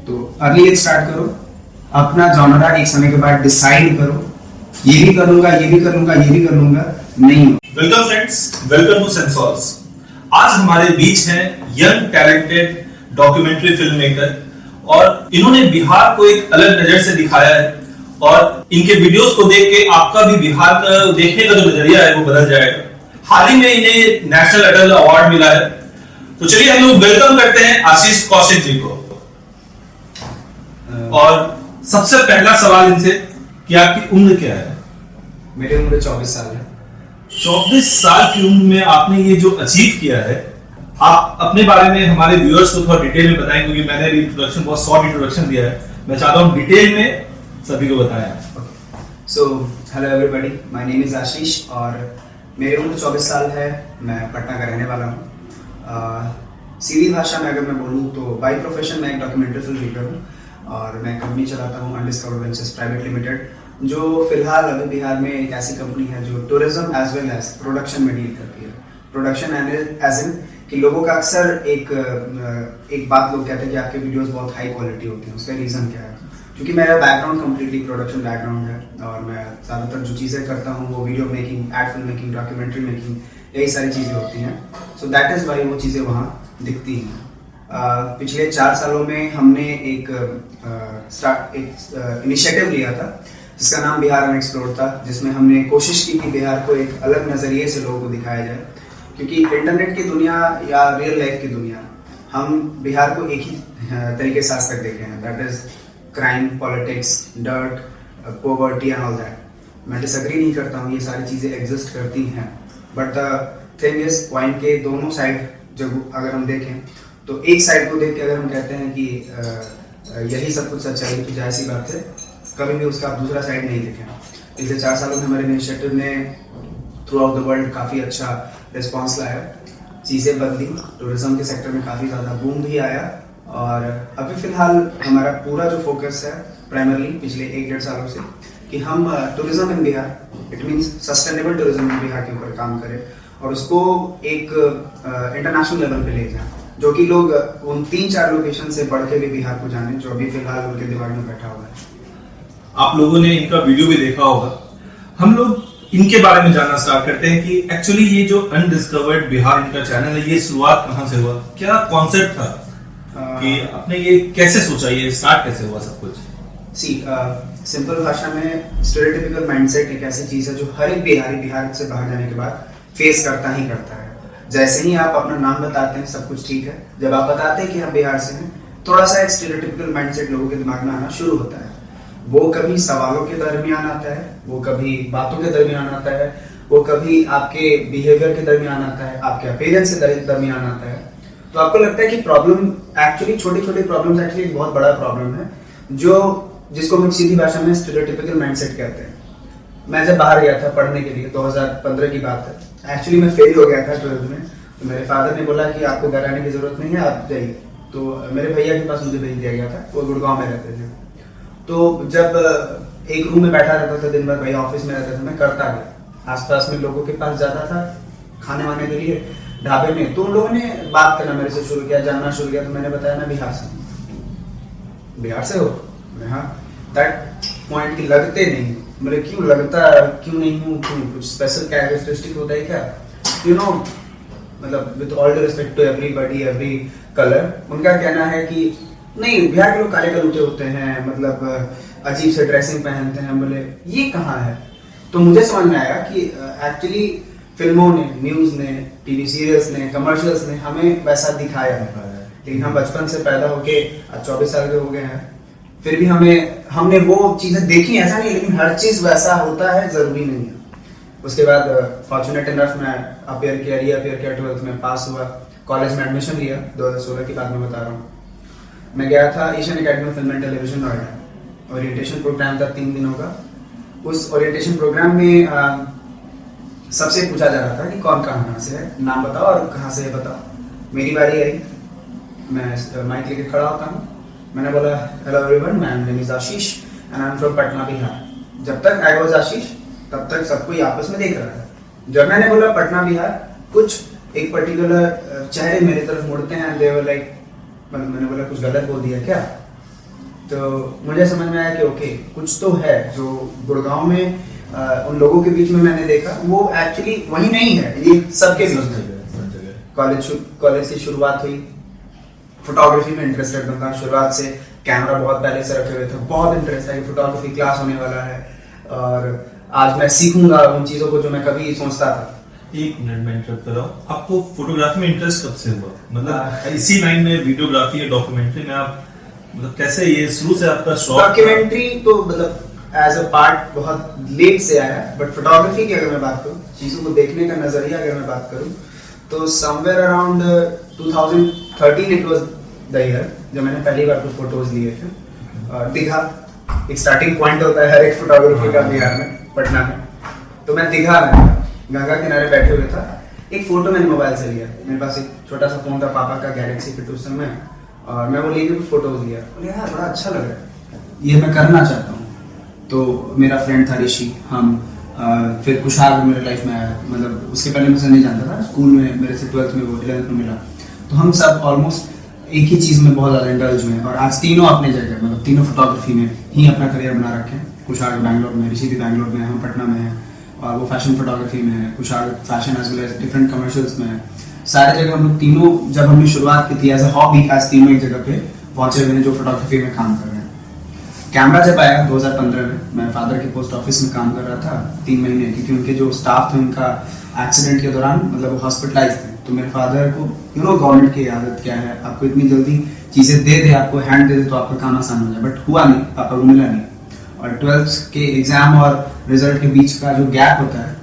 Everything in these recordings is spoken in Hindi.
तो अर्ली एज स्टार्ट करो, अपना जॉनरा एक समय के बाद डिसाइड करो, ये भी करूंगा, ये भी करूंगा, ये भी करूंगा, नहीं। Welcome friends, welcome to sensors. आज हमारे बीच हैं young talented documentary film maker और इन्होंने बिहार को एक अलग नजर से दिखाया है और इनके वीडियोस को देख के आपका भी बिहार का देखने का जो नजरिया है वो बदल जाएगा। हाल ही में इन्हें नेशनल अटल अवार्ड मिला है। तो चलिए हम लोग वेलकम करते हैं आशीष कौशिक जी को। और सबसे पहला सवाल इनसे कि आपकी उम्र क्या है? मेरी उम्र 24 साल है। 24 साल की उम्र में आपने ये जो अचीव किया है, आप अपने बारे में हमारे व्यूअर्स को थोड़ा डिटेल में बताएं, क्योंकि मैंने भी इंट्रोडक्शन बहुत शॉर्ट इंट्रोडक्शन दिया है। मैं चाहता हूं डिटेल में सभी को बताएं। So hello everybody, my name is Ashish और मेरी उम्र 24 साल है। मैं पटना का रहने वाला हूँ। सीधी भाषा में अगर मैं बोलूँ तो बाय प्रोफेशन मैं एक डॉक्यूमेंट्री फिल्म मेकर हूँ और मैं कंपनी चलाता हूँ अनडिस्कवर्ड वेंचर्स प्राइवेट लिमिटेड, जो फिलहाल अभी बिहार में एक ऐसी कंपनी है जो tourism as well as production में डील करती है। प्रोडक्शन एज इन कि लोगों का अक्सर एक बात लोग कहते हैं कि आपके वीडियोस बहुत हाई क्वालिटी होती हैं। उसका रीज़न क्या है? क्योंकि मेरा बैकग्राउंड कम्प्लीटली प्रोडक्शन बैकग्राउंड है और मैं ज़्यादातर जो चीज़ें करता हूँ वो video making, ad film making, documentary making, यही सारी चीज़ें होती हैं। सो दैट इज़ वाई वो चीज़ें वहाँ दिखती हैं। पिछले 4 सालों में हमने एक इनिशिएटिव लिया था जिसका नाम बिहार अनएक्सप्लोर्ड था, जिसमें हमने कोशिश की कि बिहार को एक अलग नज़रिए से लोगों को दिखाया जाए। क्योंकि इंटरनेट की दुनिया या रियल लाइफ की दुनिया, हम बिहार को एक ही तरीके से आज तक देखे हैं, that is crime, politics, dirt, poverty and all that. मैं डिसएग्री नहीं करता हूँ, ये सारी चीज़ें एग्जिस्ट करती हैं, but the thing is point के दोनों साइड जब अगर हम देखें तो एक साइड को देख के अगर हम कहते हैं कि यही सब कुछ सच्चाई है तो जाहिर सी बात है कभी भी उसका आप दूसरा साइड नहीं देखें। पिछले 4 सालों में हमारे इनिशिएटिव ने थ्रू आउट द वर्ल्ड काफ़ी अच्छा रिस्पॉन्स लाया, चीज़ें बदली, टूरिज्म के सेक्टर में काफ़ी ज़्यादा बूम भी आया और अभी फ़िलहाल हमारा पूरा जो फोकस है प्राइमरली पिछले 1-1.5 सालों से कि हम tourism in Bihar, it means sustainable tourism in Bihar के ऊपर काम करें और उसको एक इंटरनेशनल लेवल पे ले जाएं, जो कि लोग उन 3-4 लोकेशन से बढ़ के भी बिहार को जाने जो अभी फ़िलहाल उनके दिमाग में बैठा हुआ है। आप लोगों ने इनका वीडियो भी देखा होगा। हम लोग इनके बारे में जानना स्टार्ट करते हैं कि एक्चुअली ये जो अनडिस्कवर्ड बिहार इनका चैनल है, ये शुरुआत कहाँ से हुआ? क्या कॉन्सेप्ट था कि आपने ये कैसे सोचा, ये स्टार्ट कैसे हुआ सब कुछ? सिंपल भाषा में स्टेरियोटाइपिकल माइंडसेट एक ऐसी चीज़ है जो हर एक बिहारी बिहार से बाहर जाने के बाद फेस करता ही करता है। जैसे ही आप अपना नाम बताते हैं सब कुछ ठीक है, जब आप बताते हैं कि हम बिहार से हैं, थोड़ा सा एक स्टेरियोटाइपिकल माइंडसेट लोगों के दिमाग में आना शुरू होता है। वो कभी सवालों के दरमियान आता है, वो कभी बातों के दरमियान आता है, वो कभी आपके बिहेवियर के दरमियान आता है, आपके अपीयरेंस के दरमियान आता है। तो आपको लगता है कि प्रॉब्लम एक्चुअली छोटी-छोटी प्रॉब्लम्स एक्चुअली एक बहुत बड़ा प्रॉब्लम है, जिसको हम सीधी भाषा में स्टेरियोटाइपिकल माइंडसेट कहते हैं। मैं जब बाहर गया था पढ़ने के लिए, 2015 की बात है, एक्चुअली मैं फेल हो गया था 12th में। तो मेरे फादर ने बोला कि आपको घर आने की जरूरत नहीं है, आप जाइए। तो मेरे भैया के पास मुझे भेज दिया गया था, वो गुड़गांव में रहते थे। तो जब एक रूम में बैठा रहता था दिन भर, भैया ऑफिस में रहता था, मैं करता गया, आसपास में लोगों के पास जाता था खाने वाने के लिए ढाबे में। तो उन लोगों ने बात करना मेरे से शुरू किया, जानना शुरू किया। तो मैंने बताया मैं बिहार से हूँ। बिहार से हो? मैं हाँ। दैट पॉइंट की लगते नहीं। मेरे क्यों लगता, क्यों नहीं हूँ, क्यों कुछ स्पेशल कैरेक्टरिस्टिक होता है क्या? यू नो, मतलब with all due respect to everybody, every colour, उनका कहना है कि नहीं बिहार के लोग काले कलूटे होते हैं, मतलब अजीब से ड्रेसिंग पहनते हैं। बोले ये कहाँ है? तो मुझे समझ में आया कि एक्चुअली फिल्मों ने, न्यूज़ ने, टीवी सीरियल्स ने, कमर्शियल्स ने हमें वैसा दिखाया है। लेकिन हम बचपन से पैदा होके आज 24 साल के हो गए हैं, फिर भी हमने वो चीज़ें देखी, ऐसा नहीं, लेकिन हर चीज़ वैसा होता है ज़रूरी नहीं है। उसके बाद फॉर्चुनेट इनफ मैं अपियर किया 12th में पास हुआ, कॉलेज में एडमिशन लिया। 2016 की बात मैं बता रहा हूँ। मैं गया था Asian Academy of Film and Television Noida. Orientation programme था 3 दिनों का। उस ओरिएंटेशन प्रोग्राम में सबसे पूछा जा रहा था कि कौन कहाँ से है, नाम बताओ और कहाँ से है बताओ। मेरी बारी आई, मैं माइक लेके खड़ा होता हूँ। मैंने बोला hello everyone, my name is Ashish and I am from Patna Bihar. जब तक आई वाज आशीष तब तक सब कोई आपस में देख रहा था। जब मैंने बोला पटना बिहार, कुछ एक पर्टिकुलर चेहरे मेरी तरफ मुड़ते हैं, दे वर लाइक, मैंने बोला कुछ गलत बोल दिया क्या? तो मुझे समझ में आया कि ओके कुछ तो है जो गुड़गांव में उन लोगों के बीच में मैंने देखा, वो एक्चुअली वही नहीं है, ये सबके बीच में। कॉलेज की शुरुआत हुई, फोटोग्राफी में इंटरेस्टेड था शुरुआत से, कैमरा बहुत पहले से रखे हुए थे, बहुत इंटरेस्ट है कि फोटोग्राफी क्लास होने वाला है और आज मैं सीखूंगा उन चीज़ों को जो मैं कभी सोचता था। एक मिनट में इंटरप्ट कर रहा हूँ, आपको फोटोग्राफी में इंटरेस्ट कब से हुआ? मतलब इसी लाइन में वीडियोग्राफी या डॉक्यूमेंट्री में आप मतलब कैसे ये शुरू से आपका शौक? डॉक्यूमेंट्री तो मतलब एज अ पार्ट बहुत लेट से आया, बट फोटोग्राफी की अगर मैं बात करूँ, चीज़ों को देखने का नजरिया अगर मैं बात करूँ, तो somewhere around 2013 it was the year जब मैंने पहली बार कुछ फोटोज लिए थे। दीघा एक स्टार्टिंग पॉइंट होता है हर एक फोटोग्राफी का बिहार में, पटना में। तो मैं दीघा में गंगा किनारे बैठे हुए था, एक फोटो मैंने मोबाइल से लिया, मेरे पास एक छोटा सा फोन था पापा का गैलेक्सी फिट उस समय, और मैं वो लेके कुछ फोटोज लिया, बोले यार बड़ा अच्छा लग रहा है, ये मैं करना चाहता हूँ। तो मेरा फ्रेंड था ऋषि, हम फिर कुशाग मेरे लाइफ में आया, मतलब उसके पहले मुझे नहीं जानता था, स्कूल में मेरे से 12th में, वो 11th में मिला। तो हम सब ऑलमोस्ट एक ही चीज़ में बहुत ज़्यादा इंडल्ज हुए हैं और आज तीनों अपने जगह, मतलब तीनों फोटोग्राफी में ही अपना करियर बना रखे हैं। कुशाग बैंगलोर में, ऋषि भी बैंगलोर में, हम पटना में हैं, और वो फैशन फोटोग्राफी में है, कुशाग fashion as well as different commercials में है। सारे जगह हम लोग तीनों, जब हमने शुरुआत की थी एज अ हॉबी, आज तीनों एक जगह पे पहुंचे हुए हैं जो फोटोग्राफी में काम कर रहे हैं। कैमरा जब आया 2015 में, मैं फादर के पोस्ट ऑफिस में काम कर रहा था 3 महीने, क्योंकि उनके जो स्टाफ थे उनका एक्सीडेंट के दौरान मतलब वो हॉस्पिटलाइज थे। तो मेरे फादर को गवर्नमेंट की आदत क्या है, आपको इतनी जल्दी चीज़ें दे दे, आपको हैंड दे दे तो आपका काम आसान हो जाए, बट हुआ नहीं, पापा को मिला नहीं। और 12th के एग्जाम और रिजल्ट के बीच का जो गैप होता है,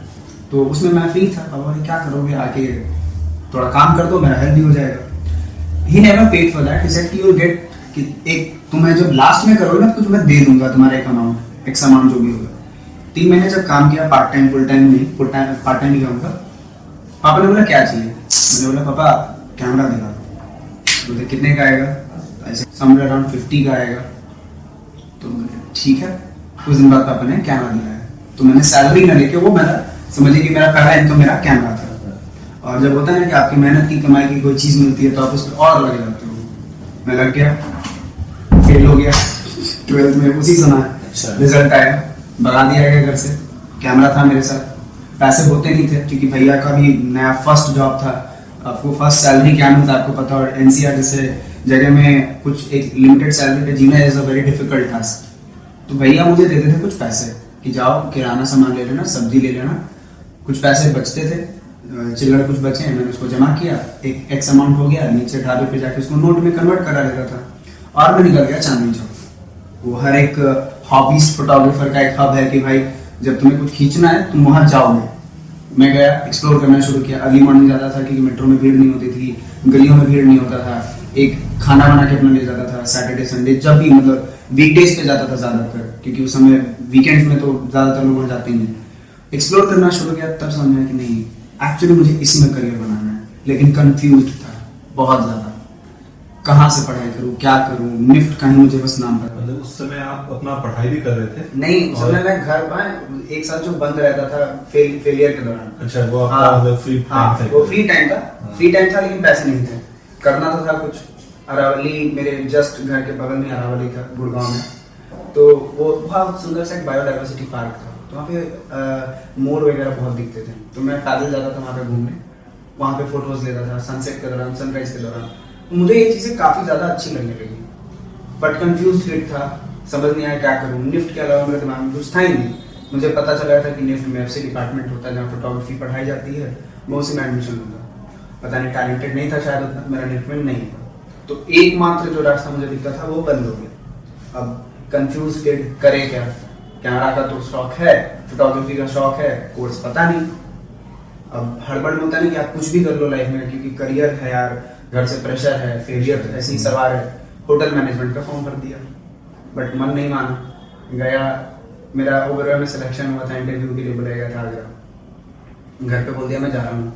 तो उसमें मैं फ्री था, पापा बोले क्या करोगे, आके थोड़ा काम कर दो, मेरा हेल्प भी हो जाएगा। He never paid for that, he said कि यू विल गेट, कि एक तुम्हें जब लास्ट में करोगे ना तो तुम्हें दे दूंगा तुम्हारा एक अमाउंट, एक्स अमाउंट जो भी होगा। 3 महीने जब काम किया, पार्ट टाइम फुल टाइम नहीं, पार्ट टाइम ही कहूँगा। पापा ने बोला क्या चाहिए, मैंने बोला पापा कैमरा दिला दो। बोलते कितने का आएगा, ऐसे समवेयर अराउंड 50 का आएगा। तो ठीक है, कुछ दिन बाद पापा ने कैमरा दिलाया, तो मैंने सैलरी ना लेके, वो मेरा समझिए कि मेरा पहला इनकम मेरा कैमरा था। और जब होता है ना कि आपकी मेहनत की कमाई की कोई चीज़ मिलती है तो आप उस पर और लगे जाते हो। मैं लग गया, फेल हो गया 12th में, उसी समय रिजल्ट आया, भगा दिया गया घर से। कैमरा था मेरे साथ, पैसे होते नहीं थे क्योंकि भैया का भी नया फर्स्ट जॉब था, आपको फर्स्ट सैलरी क्या मिलता है आपको पता, और एनसीआर जैसे जगह में कुछ एक लिमिटेड सैलरी पे जीना is a very difficult task. तो भैया मुझे देते थे कुछ पैसे कि जाओ किराना सामान ले लेना, सब्जी ले लेना, कुछ पैसे बचते थे, चिल्लर कुछ बचे, मैंने उसको जमा किया, एक एक्स अमाउंट हो गया, नीचे ढाबे पे जाके उसको नोट में कन्वर्ट करा लेता था, और मैं निकल गया चांदनी चौक। वो हर एक हॉबीज फोटोग्राफर का एक हब है कि भाई जब तुम्हें कुछ खींचना है तुम वहां जाओगे। मैं गया, एक्सप्लोर करना शुरू किया। अर्ली मॉर्निंग जाता था क्योंकि मेट्रो में भीड़ नहीं होती थी, गलियों में भीड़ नहीं होता था, एक खाना बना के अपना ले जाता था सैटरडे संडे, जब भी मतलब वीकडेज पे जाता था ज्यादातर, क्योंकि उस समय वीकेंड्स में तो ज्यादातर लोग वहां जाते ही नहीं। एक्सप्लोर करना शुरू किया, तब समझ आया कि नहीं एक्चुअली मुझे इसी में करियर बनाना है, लेकिन कंफ्यूज था बहुत ज्यादा, कहाँ से पढ़ाई करूँ, क्या करूँ, निफ्ट कहीं मुझे बस नाम पता। मतलब उस समय आप अपना पढ़ाई भी कर रहे थे? नहीं, उस समय मैं घर पर एक साल जो बंद रहता था फेलियर के दौरान। अच्छा, वो आपका मतलब फ्री टाइम था? वो फ्री टाइम था, फ्री टाइम था लेकिन पैसे नहीं थे, करना तो था कुछ। अरावली मेरे जस्ट घर के बगल में अरावली था गुड़गांव में, तो वो बहुत सुंदर सा एक बायोडाइवर्सिटी पार्क था, तो वहाँ पे मोर वगैरह बहुत दिखते थे, तो मैं पैदल जाता था वहाँ पे घूमने, वहाँ पे फोटोज लेता था सनसेट के दौरान, सनराइज के दौरान। तो मुझे ये चीज़ें काफ़ी ज़्यादा अच्छी लगने लगी, बट कंफ्यूज फिट था, समझ नहीं आया क्या करूँ। निफ्ट के अलावा मेरे दिमाग में कुछ था ही नहीं। मुझे पता चला था कि निफ्ट में एफसी डिपार्टमेंट होता है जहाँ फोटोग्राफी पढ़ाई जाती है, मैं उसी में एडमिशन लूँगा। पता नहीं टैलेंटेड नहीं था शायद उतना, मेरा निफ्ट में नहीं था, तो एकमात्र जो रास्ता मुझे दिखता था वो बंद हो गया। अब कंफ्यूज फिट करे क्या, कैमरा का तो शौक है, फोटोग्राफी का शौक है, कोर्स पता नहीं। अब हड़बड़ में होता नहीं कि आप कुछ भी कर लो लाइफ में, क्योंकि करियर है यार, घर से प्रेशर है, फेलियर तो ऐसे ही सवार है। होटल मैनेजमेंट का फॉर्म भर दिया, बट मन नहीं माना, गया, मेरा ओबेरॉय में सिलेक्शन हुआ था, इंटरव्यू के लिए बुलाया गया था आगरा। घर पे बोल दिया मैं जा रहा हूँ।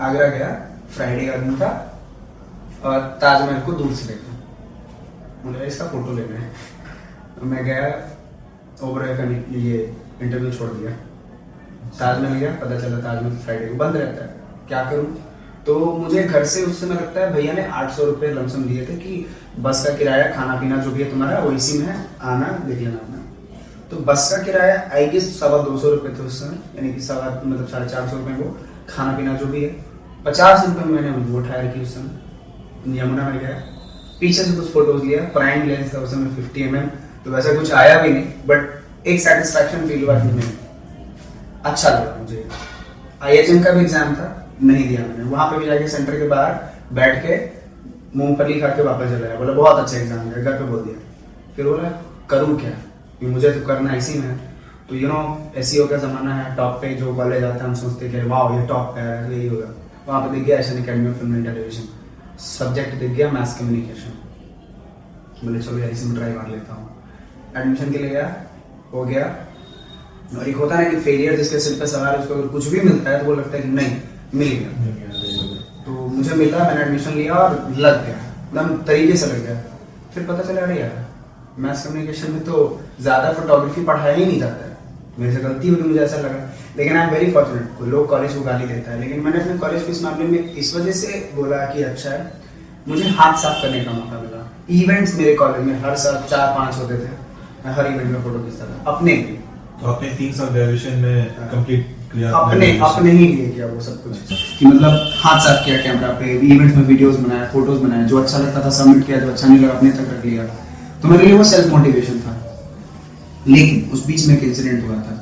आगरा गया, फ्राइडे का दिन था, और ताजमहल को दूर से देखा, मुझे इसका फोटो लेना है। तो मैं गया, ओबेरॉय का ये इंटरव्यू छोड़ दिया, ताजमहल गया, पता चला ताजमहल फ्राइडे को बंद रहता है, क्या करूँ। तो मुझे घर से उस समय लगता है भैया ने 800 रुपये लमसम दिए थे कि बस का किराया खाना पीना जो भी है तुम्हारा वो इसी में है, आना देख लेना अपना। तो बस का किराया आई गेस 250 रुपये थे उस समय, यानी कि 450 रुपये को खाना पीना जो भी है। 50 रुपये में मैंने वो हायर की उस समय, यमुना में गया, पीछे से कुछ फोटोज लिया, प्राइम लेंस था उस समय 50 mm, तो वैसा कुछ आया भी नहीं, बट एक सेटिस्फैक्शन फील हुआ कि नहीं, अच्छा लगा मुझे। IHM का भी एग्जाम था, नहीं दिया मैंने, वहां पे भी जाके सेंटर के बाहर बैठ के मूंगफली खा के वापस चला गया, बोला बहुत अच्छा एग्जाम है, घर पे बोल दिया। फिर बोला करूँ क्या, कि मुझे तो करना इसी में है। तो यू नो SEO का जमाना है, टॉप पे जो कॉलेज आता है हम सोचते हैं वाह ये टॉप पे है, यही होगा। वहाँ पे दिख गया Asian academy of Film and television, subject दिख गया मैथ कम्युनिकेशन, बोले चलो यार इसी में ट्राई मार लेता हूँ। एडमिशन के लिए गया, हो गया। और एक होता है ना कि फेलियर जिसके सिर पे सवार है उसको अगर कुछ भी मिलता है तो वो लगता है कि नहीं मिल गया। तो मुझे मिला, मैंने एडमिशन लिया और लग गया, एकदम तरीके से लग गया। फिर पता चला अरे यार मैथ्स कम्युनिकेशन में तो ज़्यादा फोटोग्राफी पढ़ाया ही नहीं जाता है, मेरे से गलती हुई, मुझे ऐसा लगा। लेकिन आई एम वेरी फॉर्चुनेट, कोई लोग कॉलेज को गाली देता है, लेकिन मैंने अपने कॉलेज को इस मामले में इस वजह से बोला कि अच्छा है, मुझे हाथ साफ करने का मौका मिला। इवेंट्स मेरे कॉलेज में हर साल 4-5 होते थे, मैं हर इवेंट में फोटो खींचता था अपने। तो आपने 3 साल ग्रेजुएशन में कंप्लीट किया, अपने ही लिए किया वो सब कुछ, कि मतलब हाथ साफ किया कैमरा पे, इवेंट्स में वीडियोस बनाया, फोटोज बनाया, जो अच्छा लगता था सबमिट किया, जो अच्छा नहीं लगा अपने तक रख लिया। तो मेरे लिए वो सेल्फ मोटिवेशन था। लेकिन उस बीच में एक इंसिडेंट हुआ था,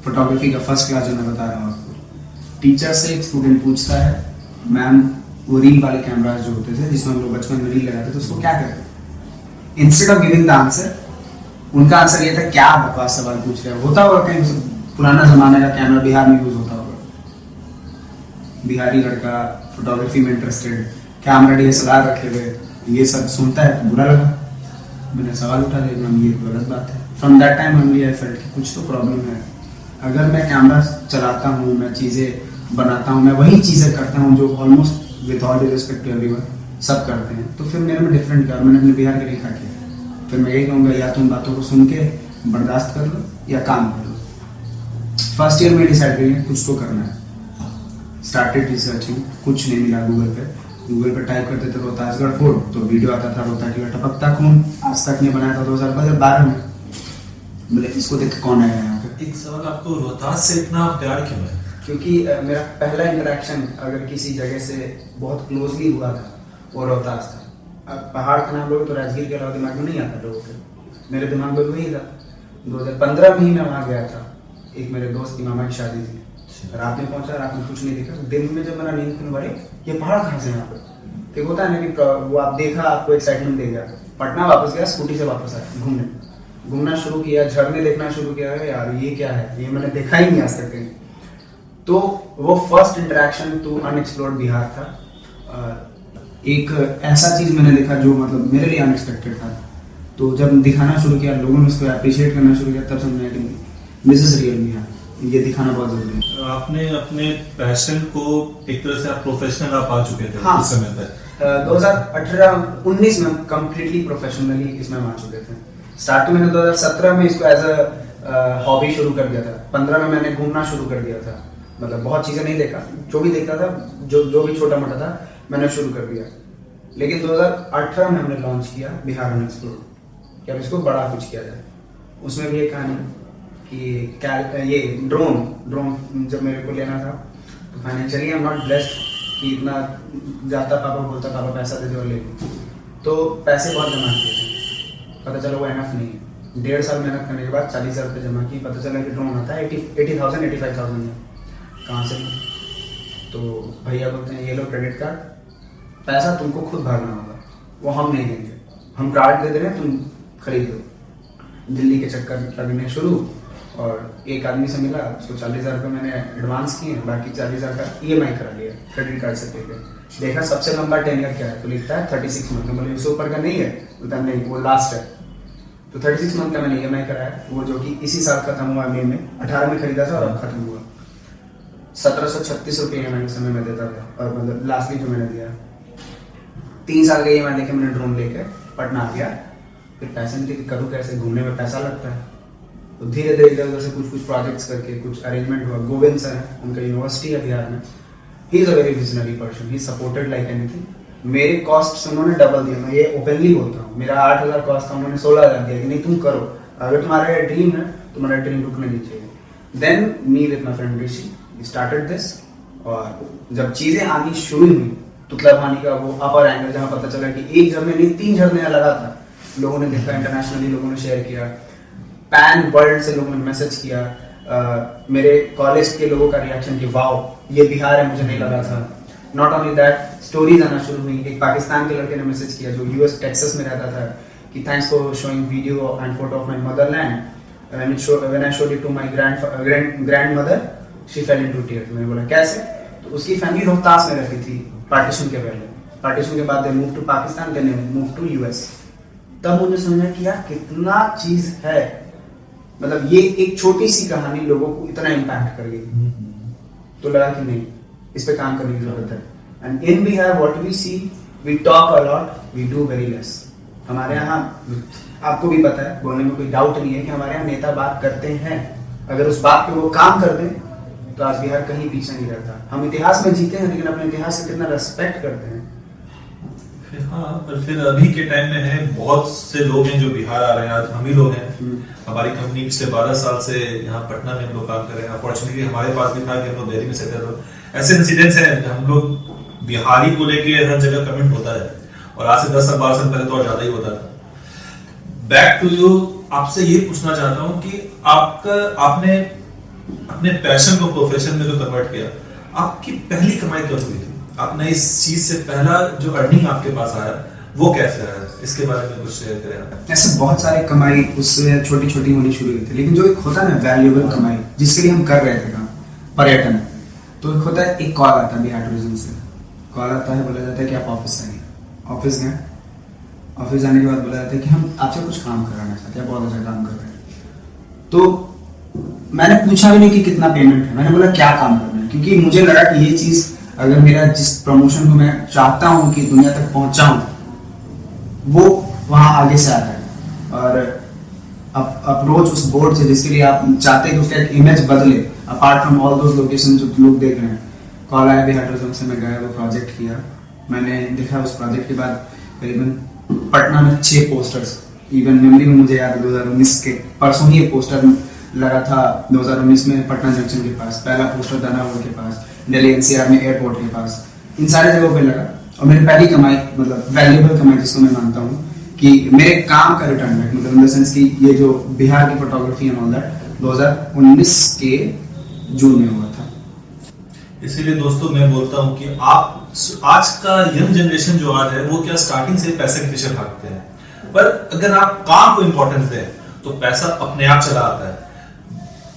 फोटोग्राफी का फर्स्ट क्लास जो मैं बता रहा हूँ आपको। टीचर से एक स्टूडेंट पूछता है, मैम वो रील वाले कैमरास जो होते थे जिसमें हम लोग बचपन में रील लगाते थे उसको क्या कहते? Instead of giving the answer, उनका आंसर ये था क्या बकवास सवाल पूछ रहे हो, होता होगा कहीं पुराना जमाने का कैमरा बिहार में यूज होता होगा, बिहारी लड़का फोटोग्राफी में इंटरेस्टेड, कैमरा DSLR रखे हुए, ये सब सुनता है तो बुरा लगा। मैंने सवाल उठा दिया, ये गलत बात है। From that time only I felt कि कुछ तो प्रॉब्लम है। अगर मैं कैमरा चलाता हूँ, मैं चीज़ें बनाता हूँ, मैं वही चीज़ें करता हूँ जो almost with all due respect to everyone सब करते हैं, तो फिर मेरे में डिफरेंट क्या, मैंने अपने बिहार के लिए क्या किया। फिर मैं यही कहूँगा या तुम बातों को सुन के बर्दाश्त कर लो या काम कर लो। फर्स्ट ईयर में डिसाइड करिए कुछ तो करना है। स्टार्टेड रिसर्चिंग, कुछ नहीं मिला गूगल पे टाइप करते थे रोहतासगढ़ फोर्ट तो वीडियो आता था रोहतास का टपकता खून, आज तक नहीं बनाया था 2012 में। बोले इसको देख कौन आया यहाँ पे। एक सवाल, आपको रोहतास से इतना प्यार क्यों है? क्योंकि मेरा पहला इंटरेक्शन अगर किसी जगह से बहुत क्लोजली हुआ था वो रोहतास था। अब पहाड़ का नाम लोग तो राजगीर के अलावा दिमाग में नहीं आता लोगों के, मेरे दिमाग में वही था। 2015 में ही मैं वहाँ गया था, एक मेरे दोस्त की मामा की शादी थी, रात में पहुंचा, रात में कुछ नहीं दिखा। दिन में जब मेरा नींद खुल पड़ी, ये पहाड़ कहाँ से यहाँ पे, एक होता है ना कि वो आप देखा, आपको एक्साइटमेंट दे गया। पटना वापस गया, स्कूटी से वापस आया, घूमना शुरू किया, झरने देखना शुरू किया, यार ये क्या है, ये मैंने देखा ही नहीं आज तक कहीं। तो वो first interaction to unexplored Bihar था। एक ऐसा चीज मैंने देखा जो मतलब मेरे लिए अनएक्सपेक्टेड था। तो जब दिखाना शुरू किया, लोगों ने उसको अप्रिशिएट करना शुरू किया, तब समझ में आया कि दिस इज रियल बिहार, ये दिखाना बहुत जरूरी है। आपने अपने पैशन को एक तरह से आप प्रोफेशनल आप आ चुके थे। हाँ, उस समय तक 2018-19 में कम्प्लीटली प्रोफेशनली इसमें आ चुके थे। स्टार्ट मैंने 2017 में इसको एज अ हॉबी शुरू कर दिया था। 15 में मैंने घूमना शुरू कर दिया था, मतलब बहुत चीज़ें नहीं देखा, जो भी देखता था, जो भी छोटा मोटा था मैंने शुरू कर दिया। लेकिन 2018 में हमने लॉन्च किया बिहार अनएक्सप्लोर्ड, कि अब इसको बड़ा कुछ किया जाए। उसमें भी एक कहानी कि ये ड्रोन जब मेरे को लेना था तो financially I am not blessed कि इतना जाता, पापा बोलता पापा पैसा दे दो और ले लो, तो पैसे बहुत जमा किए थे। पता चला वो एनफ नहीं है। 1.5 साल मेहनत करने के बाद 40,000 रुपये जमा की, पता चला कि ड्रोन आता है 80,000 85,000 में। कहाँ से? तो भैया बोलते हैं ये लो क्रेडिट कार्ड, पैसा तुमको खुद भरना होगा, वो हम नहीं देंगे, हम कार्ड दे दे रहे हैं, तुम खरीद लो। दिल्ली के चक्कर लगने शुरू, और एक आदमी से मिला, उसको 40,000 रुपये मैंने एडवांस किए, बाकी 40,000 का EMI करा लिया क्रेडिट कार्ड से पे। देखा सबसे लंबा टेन्योर क्या है, तो लिखता है 36 मंथ। बोले उससे ऊपर का नहीं है, बोलता नहीं वो लास्ट है। तो 36 मंथ का मैंने EMI कराया, वो जो कि इसी साल खत्म हुआ, मई में 18 में खरीदा था और अब खत्म हुआ। 1736 रुपये EMI उस समय में देता था, और मतलब लास्टली जो मैंने दिया 3 साल का EMI लेके मैंने ड्रोन लेके पटना आ गया। फिर पैसे नहीं थे, करूँ कैसे, घूमने में पैसा लगता है। तो धीरे धीरे इधर उधर से कुछ प्रोजेक्ट्स करके कुछ अरेंजमेंट हुआ। गोविंद सर हैं, उनका यूनिवर्सिटी है बिहार में, he is a very visionary person, he supported like anything. मेरे कॉस्ट उन्होंने डबल दिया, मैं ये ओपनली बोलता हूँ। मेरा 8,000 कॉस्ट था, उन्होंने 16,000 दिया कि नहीं तुम करो, अगर तुम्हारा ये ड्रीम है तुम्हारा ड्रीम रुकने नहीं चाहिए। Then me with my friend Rishi we started this, और जब चीजें आनी शुरू हुई तुतला पानी का वो अपर एंगल, जहाँ पता चला कि एक झरने नहीं 3 झरने लगा था, लोगों ने देखा, इंटरनेशनली लोगों ने शेयर किया, पैन वर्ल्ड से लोगों ने मैसेज किया, मेरे कॉलेज के लोगों का रिएक्शन कि वाओ ये बिहार है, मुझे नहीं लगा था। नॉट ओनली दैट, स्टोरीज आना शुरू हुई। एक पाकिस्तान के लड़के ने मैसेज किया जो यूएस टेक्सास में रहता था कि thanks for showing video and photo of my motherland, when I showed it to my grandmother she fell into tears. मैंने बोला कैसे? तो उसकी फैमिली रोहतास में रहती थी पार्टीशन के पहले, पार्टीशन के बाद they move to Pakistan, then move to US. तब मुझे समझा कि यार कितना चीज है, मतलब ये एक छोटी सी कहानी लोगों को इतना इम्पैक्ट कर गई। तो लगा कि नहीं, इस पे काम करने की जरूरत है। And in Bihar what we see, we talk a lot, we do very less. हमारे यहाँ आपको भी पता है, बोलने में कोई डाउट नहीं है कि हमारे यहाँ नेता बात करते हैं, अगर उस बात पे वो काम कर दें तो आज बिहार कहीं पीछे नहीं रहता। हम इतिहास में जीते हैं लेकिन अपने इतिहास से कितना रेस्पेक्ट करते हैं। हाँ, पर फिर अभी के टाइम में है बहुत से लोग हैं जो बिहार आ रहे हैं। आज हम ही लोग हैं, हमारी कंपनी पिछले 12 साल से यहाँ पटना में हम लोग काम कर रहे हैं। अपॉर्चुनिटी हमारे पास भी था कि हम लोग दिल्ली में सेटल हो। ऐसे इंसिडेंट्स हैं, हम लोग बिहारी को लेके हर जगह कमेंट होता है, और आज से 10 साल 12 साल पहले तो और ज्यादा ही होता था। बैक टू यू, आपसे ये पूछना चाहता हूँ कि आपने अपने पैशन को प्रोफेशन में जो कन्वर्ट किया, आपकी पहली कमाई कब हुई थी? आपने इस चीज से पहला जो अर्निंग आपके पास आया वो कैसे आया? इसके बारे में कुछ शेयर करें आप। ऐसे बहुत सारे कमाई उससे छोटी छोटी होनी शुरू हुई थी, लेकिन जो एक होता है ना वैल्यूएबल कमाई, जिसके लिए हम कर रहे थे काम, पर्यटन, तो एक होता है, एक कॉल आता है बिहार टूरिज्म से, कॉल आता है, बोला जाता है कि आप ऑफिस आइए। ऑफिस गए, ऑफिस जाने के बाद बोला जाता है कि हम आपसे कुछ काम कराना चाहते हैं, बहुत अच्छा काम कर रहे हैं। तो मैंने पूछा भी नहीं कि कितना पेमेंट है, मैंने बोला क्या काम करना है, क्योंकि मुझे लगा कि ये चीज अगर मेरा जिस प्रमोशन को मैं चाहता हूँ कि दुनिया तक पहुंचाऊं, वो वहां आगे से आ रहा है। और अप्रोच उस बोर्ड से जिसके लिए आप चाहते हैं कि उसका एक इमेज बदले, apart from all those location जो लोग देख रहे हैं, कॉल आया बिहार टूरिज्म से, मैं गया, वो प्रोजेक्ट किया। मैंने देखा उस प्रोजेक्ट के बाद करीबन पटना में 6 पोस्टर्स, इवन मेमोरी में मुझे याद है 2019 के परसों ही एक पोस्टर लगा था 2019 में पटना जंक्शन के पास, पहला पोस्टर दानापुर के पास, दिल्ली एनसीआर में एयरपोर्ट के पास, इन सारे जगहों पे लगा। और मेरी पहली कमाई, मतलब वैल्यूएबल कमाई जिसको मैं मानता हूँ कि मेरे काम का रिटर्न बैक, मतलब इन द सेंस कि ये जो बिहार की फोटोग्राफी एंड ऑल दैट 2019 के जून में हुआ था। इसीलिए दोस्तों मैं बोलता हूँ कि आप आज का यंग जनरेशन जो आज है वो क्या स्टार्टिंग से पैसे के पीछे भागते हैं, पर अगर आप काम को इंपॉर्टेंस दें तो पैसा अपने आप चला आता है।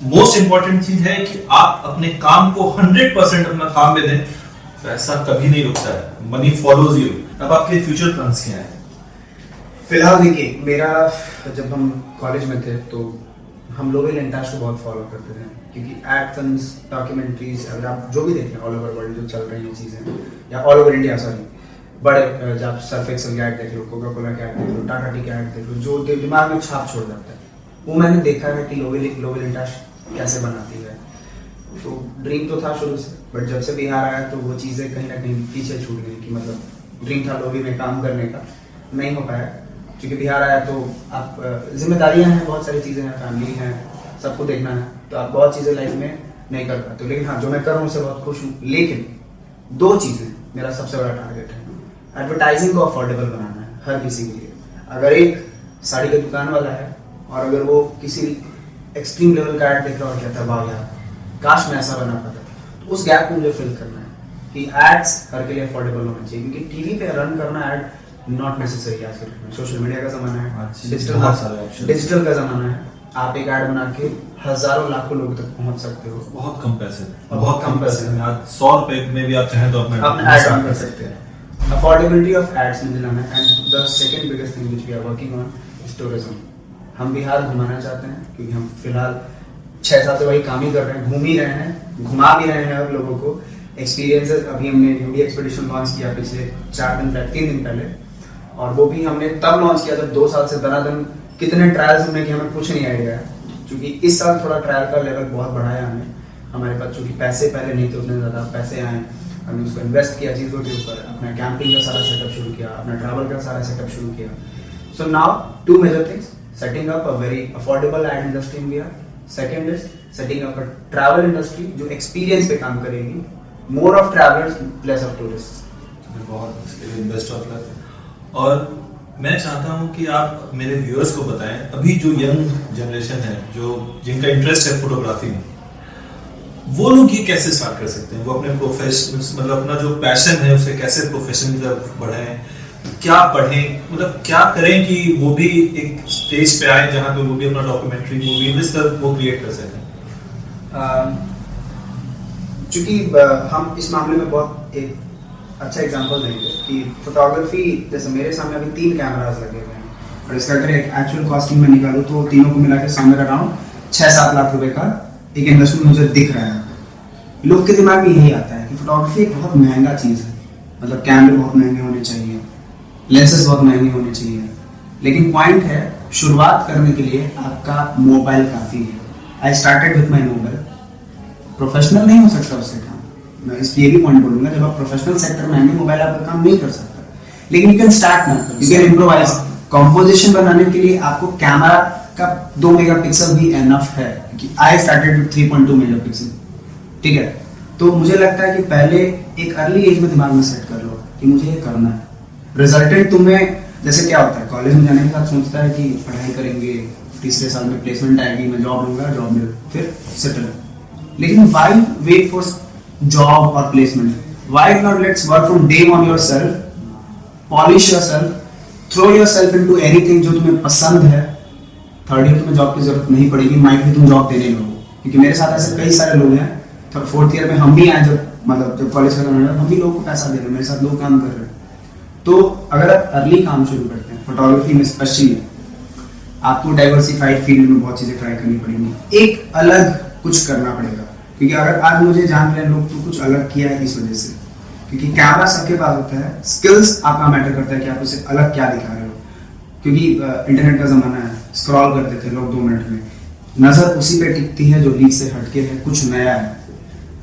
मोस्ट इंपॉर्टेंट चीज है कि आप अपने काम को 100% अपना काम में दें, पैसा कभी नहीं रुकता है, मनी फॉलोज यू। अब आपके फ्यूचर प्लान्स क्या हैं? फिलहाल देखिए, मेरा जब हम कॉलेज में थे तो हम लोग लेंटाश को बहुत फॉलो करते थे, क्योंकि एड फिल्म्स, डॉक्यूमेंट्रीज, अगर आप जो भी देख रहे हैं ऑल ओवर वर्ल्ड जो चल रही हैं चीज़ें, या ऑल ओवर इंडिया, सॉरी, बड़े जब सर्फ एक्सेल की ऐड देख लो, कोका कोला की ऐड देख लो, टाटा टी की ऐड देख लो, जो दिमाग में छाप छोड़ जाता है, वो मैंने देखा है कि लोग लेंटाश कैसे बनाती है। तो ड्रीम तो था शुरू से, बट जब से बिहार आया तो वो चीज़ें कहीं ना कहीं पीछे छूट गई, कि मतलब ड्रीम था लोभी में काम करने का, नहीं हो पाया। क्योंकि बिहार आया तो आप जिम्मेदारियां हैं, बहुत सारी चीज़ें हैं, फैमिली हैं, सबको देखना है, तो आप बहुत चीज़ें लाइफ में नहीं कर पाते। लेकिन हाँ, जो मैं कर रहा हूँ उससे बहुत खुश हूँ। लेकिन 2 चीज़ें मेरा सबसे बड़ा टारगेट है। एडवर्टाइजिंग को अफोर्डेबल बनाना है हर किसी के लिए। अगर एक साड़ी की दुकान वाला है और अगर वो किसी एक्सट्रीम लेवल का ऐड देख रहा हो, कहता है वाह यार काश मैं ऐसा बना पाता, तो उस गैप को मुझे फिल करना है कि एड्स हर के लिए अफोर्डेबल होना चाहिए। क्योंकि टीवी पे रन करना ऐड नॉट नेसेसरी आज के टाइम में। सोशल मीडिया का जमाना है, डिजिटल का जमाना है, आप एक ऐड बना के हजारों लाखों लोगों तक पहुंच सकते हो। बहुत कम पैसे, बहुत कम पैसे में। आज 100 रुपए में भी आप चाहें तो अपना ऐड रन कर सकते हैं। अफोर्डेबिलिटी ऑफ एड्स में दिलाना है। And the second biggest thing which we are working on is tourism. हम बिहार घुमाना चाहते हैं, क्योंकि हम फिलहाल 6 साल से वही काम ही कर रहे हैं, घूम ही रहे हैं, घुमा भी रहे हैं अब लोगों को। एक्सपीरियंसेस, अभी हमने यूडी एक्सपीडिशन लॉन्च किया पिछले 3 दिन पहले, और वो भी हमने तब लॉन्च किया जब 2 साल से दनादन कितने ट्रायल्स हमने किए हमें कुछ नहीं आइडिया है। क्योंकि इस साल थोड़ा ट्रायल का लेवल बहुत बढ़ाया हमने, हमारे पास चूंकि पैसे पहले नहीं थे उतने ज़्यादा पैसे आए, हमने उसको इन्वेस्ट किया चीज़ों के ऊपर, अपना कैंपिंग का सारा सेटअप शुरू किया, अपना ट्रैवल का सारा सेटअप शुरू किया. So now 2 major things: setting up a very affordable ad industry in India. Second is setting up a travel industry जो experience पे काम करेगी, more of travelers, less of tourists. बहुत बेस्ट ऑफ लक. और मैं चाहता हूं कि आप मेरे व्यूअर्स को बताएं, अभी जो यंग जनरेशन है, जो जिनका इंटरेस्ट है फोटोग्राफी में, वो लोग ये कैसे स्टार्ट कर सकते हैं? वो अपने प्रोफेशन, मतलब अपना जो पैशन है उसे कैसे प्रोफेशन की तरफ बढ़ाएं, क्या पढ़ें, मतलब क्या करें कि वो भी एक स्टेज पे आए जहां पे वो भी अपना डॉक्यूमेंट्री मूवी इस तरह वो क्रिएट कर सकें? चूंकि हम इस मामले में बहुत एक अच्छा एग्जांपल देंगे कि फोटोग्राफी, जैसे मेरे सामने अभी 3 कैमरास लगे हुए हैं और इसका अगर एक एक्चुअल कॉस्टिंग में निकालूं तो तीनों को मिला के समवेयर अराउंड 6-7 लाख रुपए का एक इन्वेस्टमेंट मुझे दिख रहा है. लोग के दिमाग में यही आता है कि फोटोग्राफी एक बहुत महंगा चीज़ है, मतलब कैमरे बहुत महंगे होने चाहिए, लेंसेज बहुत महंगे होने चाहिए. लेकिन पॉइंट है, शुरुआत करने के लिए आपका मोबाइल काफ़ी है. I started with my mobile. Professional नहीं हो सकता उससे काम, मैं इसलिए भी पॉइंट बोलूंगा, जब आप प्रोफेशनल सेक्टर में आएंगे मोबाइल आपका काम नहीं कर सकता. लेकिन यू कैन स्टार्ट ना, यू कैन इम्प्रोवाइज. कॉम्पोजिशन बनाने के लिए आपको कैमरा का 2 मेगापिक्सल भी एनफ है. कि आई स्टार्टेड विद 3.2 मेगापिक्सल. ठीक है, तो मुझे लगता है कि पहले एक अर्ली एज में दिमाग में सेट कर लो कि मुझे ये करना है. रिजल्टेंट तुम्हें, जैसे क्या होता है कॉलेज में जाने के बाद सोचता है कि पढ़ाई करेंगे, तीसरे साल में प्लेसमेंट आएगी, मैं जॉब लूंगा, जॉब मिल फिर सेटल. लेकिन व्हाई वेट फॉर जॉब और placement? Why not let's work from day on yourself, polish yourself, throw yourself into anything जो तुम्हें पसंद है. थर्ड ईयर तुम्हें जॉब की जरूरत नहीं पड़ेगी, माइट भी तुम जॉब देने लगो. क्योंकि मेरे साथ ऐसे कई सारे लोग हैं, तो 4th ईयर में हम भी आए, जब कॉलेज खत्म हो गया हम भी लोगों को पैसा दे रहे हैं, मेरे साथ लोग काम कर रहे हैं. तो अगर आप अर्ली काम शुरू करते हैं फोटोग्राफी में स्पेशली, आपको डाइवर्सिफाइड फील्ड में बहुत चीज़ें ट्राई करनी पड़ेंगी, एक अलग कुछ करना पड़ेगा. क्योंकि अगर आज मुझे जान रहे हैं लोग तो कुछ अलग किया है इस वजह से. क्योंकि कैमरा सबके पास होता है, स्किल्स आपका मैटर करता है कि आप उसे अलग क्या दिखा रहे हो. क्योंकि इंटरनेट का ज़माना है, स्क्रॉल करते थे लोग 2 मिनट में, नज़र उसी पे टिकती है जो लीक से हटके है, कुछ नया है.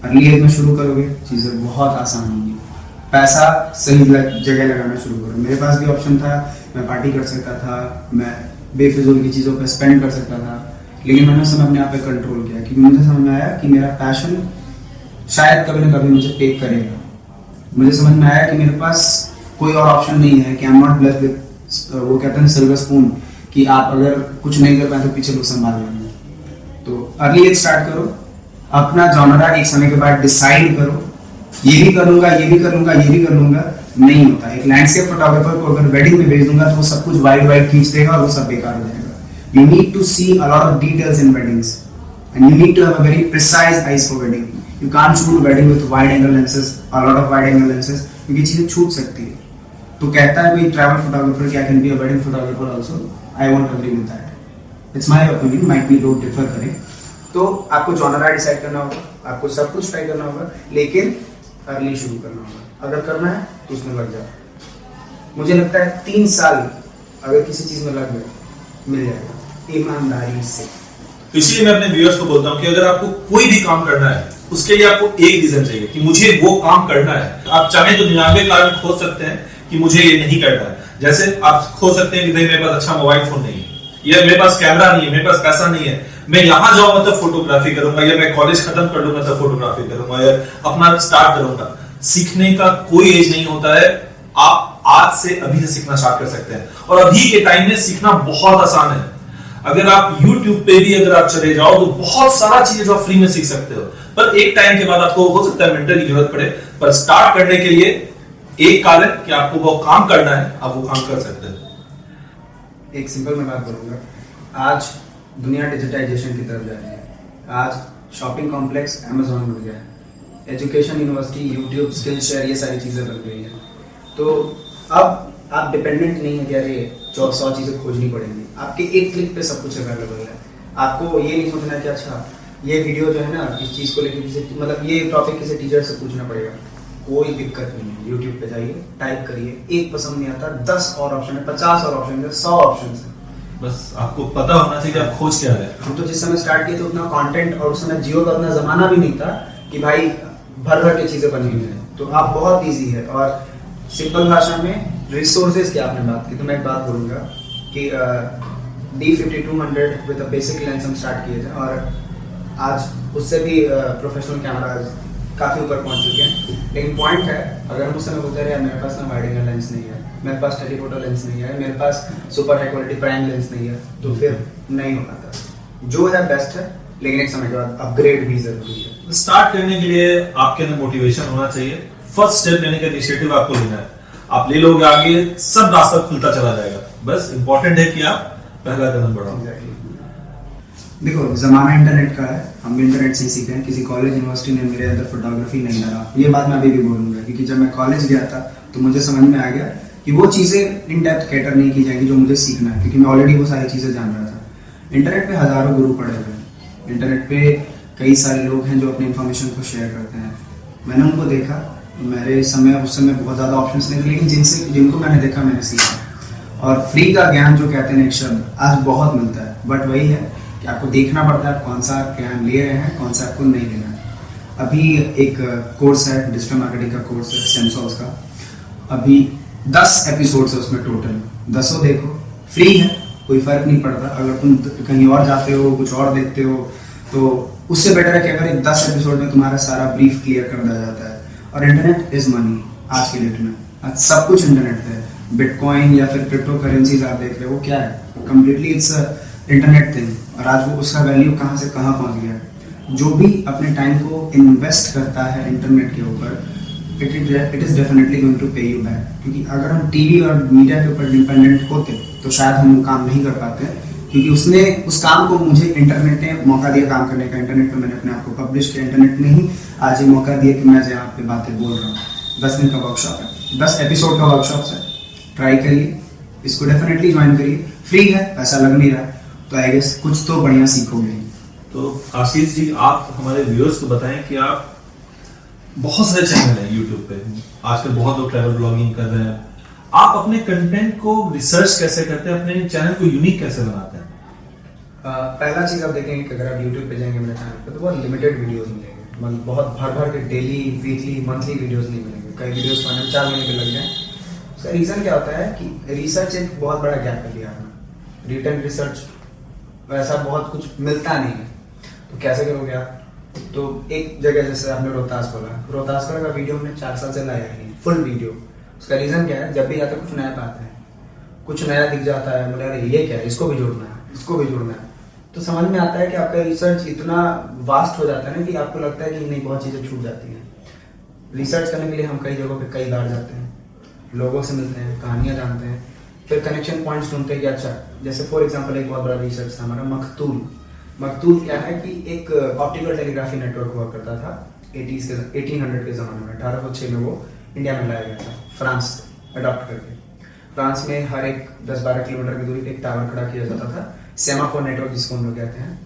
अर्ली एज में शुरू करोगे चीज़ें बहुत आसान होंगी. पैसा सही जगह लगाना शुरू करो. मेरे पास भी ऑप्शन था, मैं पार्टी कर सकता था, मैं बेफिजूल की चीज़ों पे स्पेंड कर सकता था. लेकिन मैंने समय अपने आप पे कंट्रोल किया क्योंकि मुझे समझ में आया कि मेरा पैशन शायद कभी ना कभी मुझे पे करेगा. मुझे समझ में आया कि मेरे पास कोई और ऑप्शन नहीं है, कि I am not blessed with, वो कहते हैं सिल्वर स्पून, कि आप अगर कुछ नहीं कर पाए तो पीछे लोग संभाल लेंगे. तो अर्ली एज स्टार्ट करो, अपना जॉनरा एक समय के बाद डिसाइड करो. ये भी कर लूंगा, ये भी कर लूंगा, ये भी कर लूंगा, नहीं होता. एक लैंडस्केप फोटोग्राफर को अगर वेडिंग में भेज दूंगा तो वो सब कुछ वाइड खींच देगा और वो सब बेकार हो जाएगा. You need to see a lot of details in weddings, and you need to have a very precise eyes for wedding. You can't shoot wedding with wide angle lenses, a lot of wide angle lenses, क्योंकि चीजें छूट सकती है. तो कहता है कोई travel photographer कि I can be a wedding photographer also. I won't agree with that. It's my opinion. Might be लोग differ करें. तो आपको जॉनरा डिसाइड करना होगा, आपको सब कुछ ट्राई करना होगा, लेकिन अर्ली शुरू करना होगा. अगर करना है तो उसमें लग जाओ. मुझे लगता है 3 साल अगर किसी चीज में लग गए मिल जाएगा ईमानदारी से. तो इसलिए मैं अपने व्यूअर्स को बोलता हूँ कि अगर आपको कोई भी काम करना है, उसके लिए आपको एक रीजन चाहिए कि मुझे वो काम करना है. आप चाहें तो 99 कारण खोज सकते हैं कि मुझे ये नहीं करना है. जैसे आप खोज सकते हैं कि भाई मेरे पास अच्छा मोबाइल फोन नहीं है, या मेरे पास कैमरा नहीं है, मेरे पास पैसा नहीं है, मैं यहाँ जाऊंगा तब फोटोग्राफी करूंगा, या मैं कॉलेज खत्म कर लूंगा तब फोटोग्राफी करूंगा, या अपना स्टार्ट करूंगा. सीखने का कोई एज नहीं होता है. आप आज से अभी से सीखना स्टार्ट कर सकते हैं. और अभी के टाइम में सीखना बहुत आसान है. अगर आप YouTube पे भी अगर आप चले जाओ तो बहुत सारा चीजें जो आप फ्री में सीख सकते हो. पर एक टाइम के बाद आपको हो सकता है मेंटर की जरूरत पड़े. पर स्टार्ट करने के लिए एक कारण कि आपको वो काम करना है, आप वो काम कर सकते हैं. एक सिंपल मैं बात करूंगा. आज दुनिया डिजिटाइजेशन की तरफ जा रही है. आज शॉपिंग कॉम्प्लेक्स Amazon बन गया है, education university, YouTube, skill share, ये सारी चीज़ें बन गई हैं. तो अब आप डिपेंडेंट नहीं है कि अरे 100 चीज़ें खोजनी पड़ेंगी. आपके एक क्लिक पे सब कुछ अवेलेबल है. आपको ये नहीं सोचना कि अच्छा ये वीडियो जो है ना इस चीज़ को लेकर किसी, मतलब ये टॉपिक किसी टीचर से पूछना पड़ेगा. कोई दिक्कत नहीं है. यूट्यूब पे जाइए, टाइप करिए, एक पसंद नहीं आता 10 और ऑप्शन है, 50 और ऑप्शन है, 100 ऑप्शन है. बस आपको पता होना चाहिए कि आप खोज क्या रहे हैं. हम तो जिस समय स्टार्ट किए थे उतना कंटेंट और उस समय जियो का उतना जमाना भी नहीं था कि भाई भर भर के चीज़ें बनी हुई है. तो आप बहुत इजी है। और सिंपल भाषा में रिसोर्सेज की आपने बात की, तो मैं एक बात बोलूँगा कि D5200 with a basic lens हम स्टार्ट किए थे, और आज उससे भी प्रोफेशनल कैमरा काफ़ी ऊपर पहुंच चुके हैं। लेकिन पॉइंट है, अगर हम उस समय बोलते रहे मेरे पास ना वाइड एंगल लेंस नहीं है, मेरे पास टेलीफोटो लेंस नहीं है, मेरे पास super high quality prime lens नहीं है, तो फिर नहीं हो पाता। जो है बेस्ट है, लेकिन एक समय के बाद अपग्रेड भी जरूरी है। स्टार्ट करने के लिए आपके अंदर मोटिवेशन होना चाहिए। फर्स्ट स्टेप लेने का इनिशिएटिव आपको लेना है। आप ले लोगे, आगे सब रास्ता खुलता चला जाएगा। बस इंपॉर्टेंट है कि आप पहला कदम बढ़ाओ। देखो, जमाना इंटरनेट का है, हम इंटरनेट से ही सीखे हैं। किसी कॉलेज यूनिवर्सिटी ने मेरे अंदर फोटोग्राफी नहीं डाला, ये बात मैं अभी भी बोलूंगा, क्योंकि जब मैं कॉलेज गया था तो मुझे समझ में आ गया कि वो चीज़ें इन डेप्थ कैटर नहीं की जाएंगी जो मुझे सीखना है, क्योंकि मैं ऑलरेडी वो सारी चीज़ें जान रहा था। इंटरनेट पे हज़ारों गुरु पड़े हुए हैं, इंटरनेट पे कई सारे लोग हैं जो अपनी इन्फॉर्मेशन को शेयर करते हैं। मैंने उनको देखा, मेरे समय उस समय बहुत ज़्यादा ऑप्शंस नहीं थे, लेकिन जिनको मैंने देखा मैंने सीखा। और फ्री का ज्ञान जो कहते हैं एक शब्द, आज बहुत मिलता है, बट वही है कि आपको देखना पड़ता है कौन सा ज्ञान ले रहे हैं, कौन सा आपको नहीं लेना है। अभी एक कोर्स है, डिजिटल मार्केटिंग का कोर्स है सेंसॉर्स का, अभी 10 एपिसोड्स है उसमें टोटल, 10 देखो, फ्री है, कोई फर्क नहीं पड़ता। अगर तुम कहीं और जाते हो, कुछ और देखते हो, तो उससे बेटर है कि अगर 10 एपिसोड में तुम्हारा सारा ब्रीफ क्लियर कर दिया जाता है। और इंटरनेट इज मनी आज के डेट में, आज सब कुछ इंटरनेट पे है। बिटकॉइन या फिर क्रिप्टो करेंसीज आप देख रहे हो, वो क्या है? Completely it's internet thing. और आज वो उसका वैल्यू कहाँ से कहाँ पहुँच गया है। जो भी अपने टाइम को इन्वेस्ट करता है इंटरनेट के ऊपर, it is definitely going to pay you back. क्योंकि अगर हम टीवी और मीडिया के ऊपर डिपेंडेंट होते तो शायद हम वो काम नहीं कर पाते, क्योंकि उसने उस काम को मुझे इंटरनेट ने मौका दिया काम करने का। इंटरनेट पे मैंने अपने आप को पब्लिश किया, इंटरनेट ने ही आज ये मौका दिया कि मैं यहाँ पे बातें बोल रहा हूँ। 10 दिन का वर्कशॉप है, 10 एपिसोड का वर्कशॉप है, ट्राई करिए, इसको डेफिनेटली ज्वाइन करिए। फ्री है, पैसा लग नहीं रहा, तो आई गेस कुछ तो बढ़िया सीखोगे। तो आशीष जी, आप हमारे व्यूअर्स को बताएं कि आप बहुत सारे चैनल हैं यूट्यूब पे, आजकल बहुत लोग ट्रैवल ब्लॉगिंग कर रहे हैं, आप अपने कंटेंट को रिसर्च कैसे करते हैं, अपने चैनल को यूनिक कैसे बनाते हैं? पहला चीज़ आप देखेंगे कि अगर आप यूट्यूब पे जाएंगे मेरे चैनल पे, तो बहुत लिमिटेड वीडियोस मिलेंगे, मतलब बहुत भर के डेली, वीकली, मंथली वीडियोस नहीं मिलेंगे। कई वीडियोस बनाने में 4 महीने के लग जाए। उसका रीज़न क्या होता है कि रिसर्च एक बहुत बड़ा गैप कर लिया है। रिटर्न रिसर्च वैसा बहुत कुछ मिलता नहीं है, तो कैसे करोगे आप? तो एक जगह जैसे आपने रोहतास बोला, रोहतासगढ़ का वीडियो हमने 4 साल से लाया ही नहीं, फुल वीडियो। उसका रीज़न क्या है? जब भी जाते कुछ नया पाते हैं, कुछ नया दिख जाता है, बोले अरे ये क्या है, इसको भी जोड़ना है, इसको भी जोड़ना है। तो समझ में आता है कि आपका रिसर्च इतना वास्ट हो जाता है ना कि आपको लगता है कि नहीं, बहुत चीज़ें छूट जाती हैं। रिसर्च करने के लिए हम कई जगहों पे कई बार जाते हैं, लोगों से मिलते हैं, कहानियाँ जानते हैं, फिर कनेक्शन पॉइंट्स ढूंढते हैं कि अच्छा, जैसे फॉर एग्जांपल एक बहुत बड़ा रिसर्च था हमारा मखतूल। मखतूल क्या है कि एक ऑप्टिकल टेलीग्राफी नेटवर्क हुआ करता था 1800 के ज़माने में। 1806 में वो इंडिया में लाया गया था, फ्रांस अडॉप्ट करके। फ्रांस में हर एक 10-12 किलोमीटर की दूरी पे एक टावर खड़ा किया जाता था, सेमाफोर नेटवर्क जिसको हम लोग कहते हैं,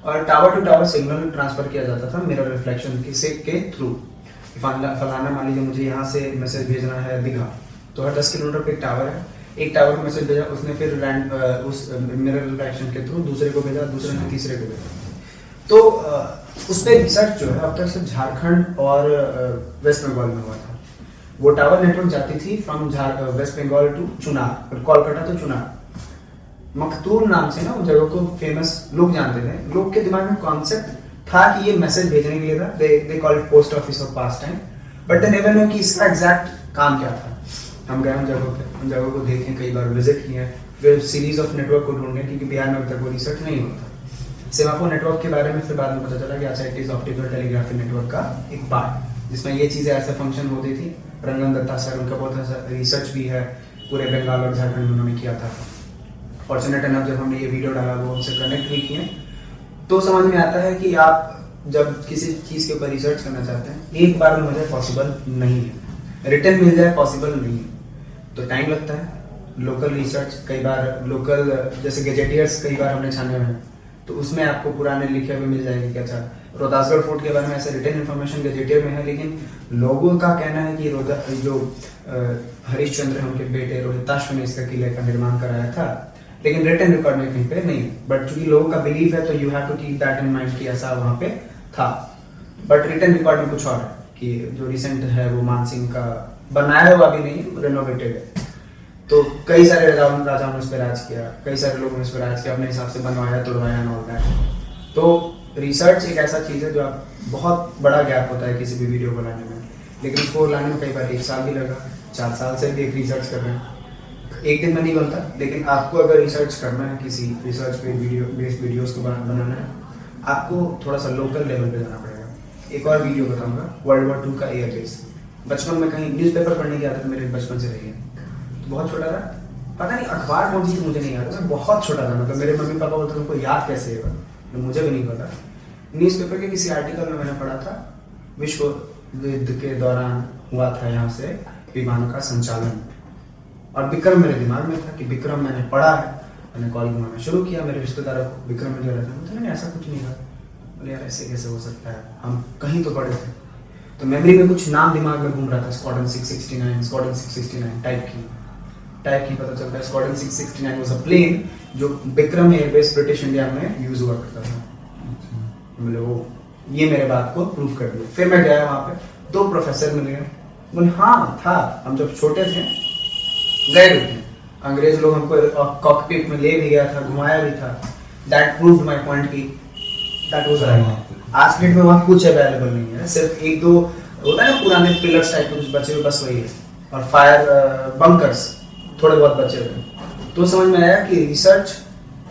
और tower to tower signal transfer किया जाता था मिरर रिफ्लेक्शन के थ्रू। फलाना मान लीजिए मुझे यहाँ से मैसेज भेजना है दीघा, तो हर 10 किलोमीटर पे एक टावर है, एक टावर को मैसेज भेजा, उसने फिर उस मिरर रिफ्लेक्शन के थ्रू दूसरे को भेजा, दूसरे ने तीसरे को भेजा। तो उस पर रिसर्च जो है अब तक सिर्फ झारखंड और वेस्ट बंगाल में हुआ था। वो टावर नेटवर्क जाती थी from West Bengal to Chunar, Kolkata to Chunar. मखतूल नाम से ना उस जगह को फेमस लोग जानते थे। लोग के दिमाग में कॉन्सेप्ट था कि ये मैसेज भेजने के लिए था, they call it post office of pass time, but they never know कि इसका एग्जैक्ट काम क्या था। हम गए उन जगहों पे, उन जगहों को देखें, कई बार विजिट किए, फिर सीरीज ऑफ नेटवर्क को ढूंढे, क्योंकि बिहार में अभी तक वो रिसर्च नहीं होता। सेमाफोर नेटवर्क के बारे में फिर बाद में पता चला कि अच्छा, it is optical telegraphy network का एक पार्ट, जिसमें ये चीज़ें ऐसे फंक्शन होती थी। रंगन दत्ता सर, उनका बहुत ऐसा रिसर्च भी है, पूरे बंगाल और झारखंड में उन्होंने किया था। फॉर्चुनेट एनफ जब हमने ये वीडियो डाला, वो उनसे कनेक्ट भी किए, तो समझ में आता है कि आप जब किसी चीज़ के ऊपर रिसर्च करना चाहते हैं, एक बार में हो जाए पॉसिबल नहीं है, रिटर्न मिल जाए पॉसिबल नहीं है, तो टाइम लगता है। लोकल रिसर्च कई बार, लोकल जैसे गैजेटियर्स कई बार हमने छाने हुए हैं, तो उसमें आपको पुराने लिखे हुए मिल जाएंगे कि अच्छा, रोहतासगढ़ फोर्ट के बारे में ऐसे रिटर्न इन्फॉर्मेशन गैजेटियर में है, लेकिन लोगों का कहना है कि जो हरिश्चंद्र उनके बेटे रोहिताश्व ने इसका किले का निर्माण कराया था, लेकिन रिटर्न रिकॉर्ड में कहीं पे नहीं। बट चूंकि लोगों का बिलीफ है, तो you have to keep that in mind कि ऐसा वहां पे था, बट रिटर्न रिकॉर्ड में कुछ और है कि जो रिसेंट है वो मानसिंह का बनाया हुआ अभी नहीं, रेनोवेटेड है। तो कई सारे राजाओं ने उस पर राज किया, कई सारे लोगों ने उस पर राज किया, अपने हिसाब से बनवाया तोड़वाया ना होता है। तो रिसर्च एक ऐसा चीज़ है जो आप बहुत बड़ा गैप होता है किसी भी वीडियो को लाने में, लेकिन उसको लाने में कई बार 1 साल भी लगा, 4 साल से भी एक रिसर्च कर रहे हैं, एक दिन में नहीं बनता। लेकिन आपको अगर रिसर्च करना है, किसी रिसर्च पे वीडियोस को बनाना है, आपको थोड़ा सा लोकल लेवल पे जाना पड़ेगा। एक और वीडियो बताऊंगा, वर्ल्ड वॉर 2 का एयरबेस। बचपन में कहीं न्यूज़पेपर पढ़ने की आदत मेरे बचपन से रही है, तो बहुत छोटा था, पता नहीं अखबार कौन सी थी मुझे नहीं याद, मैं बहुत छोटा था, मतलब मेरे मम्मी पापा बोलते उनको याद कैसे है, तो मुझे भी नहीं पता। न्यूज़पेपर के किसी आर्टिकल में मैंने पढ़ा था, विश्व युद्ध के दौरान हुआ था यहाँ से विमानों का संचालन, और विक्रम मेरे दिमाग में था कि विक्रम मैंने पढ़ा है। मैंने कॉल घुमाना शुरू किया मेरे रिश्तेदारों को, विक्रम में जो रहता है, मैंने ऐसा कुछ नहीं था। बोले यार ऐसे कैसे हो सकता है, हम कहीं तो पढ़े थे। तो मेमोरी में कुछ नाम दिमाग में घूम रहा था, स्क्वाड्रन 669 टाइप की पता चलता है स्क्वाड्रन 669 वाज अ प्लेन जो विक्रम एयरबेस ब्रिटिश इंडिया में यूज हुआ करता था। बोले वो ये मेरे बात को प्रूव कर दिया। फिर मैं गया वहाँ पे, 2 प्रोफेसर मिल गए, बोले हाँ था, हम जब छोटे थे गए भी थे, अंग्रेज लोग हमको कॉकपिट में ले भी गया था, घुमाया भी था। दैट प्रूव्ड माय पॉइंट की दैट वाज राइट। आज के डेट में वहाँ कुछ अवेलेबल नहीं है, सिर्फ 1-2 होता है ना पुराने पिलर्स टाइप कुछ बचे हुए, बस वही है, और फायर बंकर्स थोड़े बहुत बचे हुए। तो समझ में आया कि रिसर्च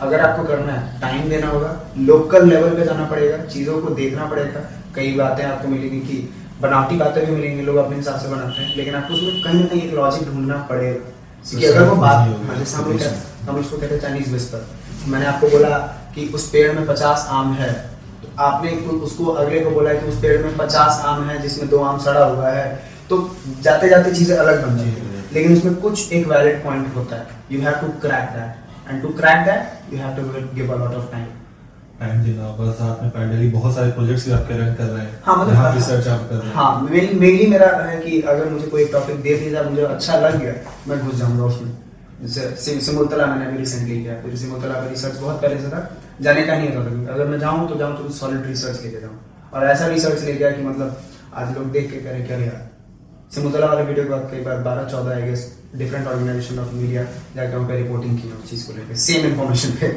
अगर आपको करना है, टाइम देना होगा, लोकल लेवल पे जाना पड़ेगा, चीज़ों को देखना पड़ेगा। कई बातें आपको मिलेंगी कि बनावटी बातें भी मिलेंगी, लोग अपने हिसाब से बनाते हैं, लेकिन आपको उसमें कहीं ना कहीं एक लॉजिक ढूंढना पड़ेगा। क्योंकि अगर वो बात जैसे हम इसको कहते हैं चाइनीज विस्पर, मैंने आपको बोला कि उस पेड़ में 50 आम है, तो आपने उसको अगले को बोला कि उस पेड़ में 50 आम है जिसमें 2 आम सड़ा हुआ है, तो जाते जाते चीजें अलग बन जाती है, लेकिन उसमें कुछ एक वैलिड पॉइंट होता है। You have to crack that, and to crack that you have to give a lot of time देना होगा। साथ में पैरेलली बहुत सारे प्रोजेक्ट्स भी आपके रन कर रहे हैं। हाँ, मतलब रिसर्च आप कर रहे हैं। हाँ, मेनली मेरा है कि अगर मुझे कोई टॉपिक दे दिया जाए, मुझे अच्छा लग गया, मैं घुस जाऊंगा उसमें। जैसे सिमुलतला मैंने अभी रिसेंटली किया, फिर सिमुलतला का रिसर्च बहुत पहले से था, जाने का नहीं होता, अगर मैं जाऊँ तो सॉलिड रिसर्च लेके जाऊँ, और ऐसा रिसर्च ले गया कि मतलब आज लोग देख के करें क्या यार। सिमुलतला वाले वीडियो के बाद कई बार 12-14 I guess different organization of media जाके वहाँ पे रिपोर्टिंग की उस चीज़ को लेकर, सेम इन्फॉर्मेशन पे।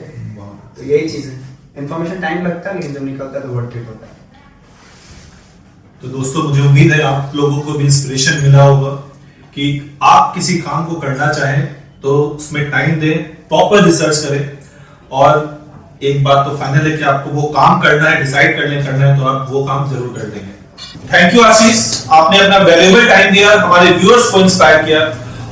तो यही चीज़ है, इन्फॉर्मेशन टाइम लगता है, लेकिन जब निकलता है तो वर्थ इट होता है। तो दोस्तों, मुझे उम्मीद है आप लोगों को भी इंस्पिरेशन मिला होगा कि आप किसी काम को करना चाहें तो उसमें टाइम दें, प्रॉपर रिसर्च करें, और एक बात तो फाइनल है कि आपको वो काम करना है, डिसाइड करना है तो आप वो काम जरूर कर लेंगे। थैंक यू आशीष, आपने अपना वैल्यूएबल टाइम दिया, हमारे व्यूअर्स को इंस्पायर किया,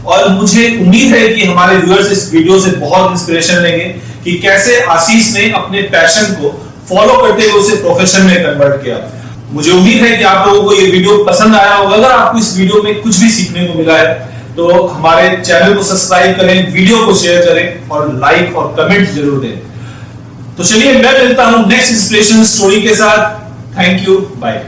और मुझे उम्मीद है कि हमारे व्यूअर्स इस वीडियो से बहुत इंस्पिरेशन लेंगे कि कैसे आशीष ने अपने पैशन को फॉलो करते हुए उसे प्रोफेशन में कन्वर्ट किया। मुझे उम्मीद है कि आप लोगों को ये वीडियो पसंद आया होगा। अगर आपको इस वीडियो में कुछ भी सीखने को मिला है तो हमारे चैनल को सब्सक्राइब करें, वीडियो को शेयर करें, और लाइक और कमेंट जरूर दें। तो चलिए, मैं मिलता हूं नेक्स्ट इंस्पिरेशन स्टोरी के साथ। Thank you, bye.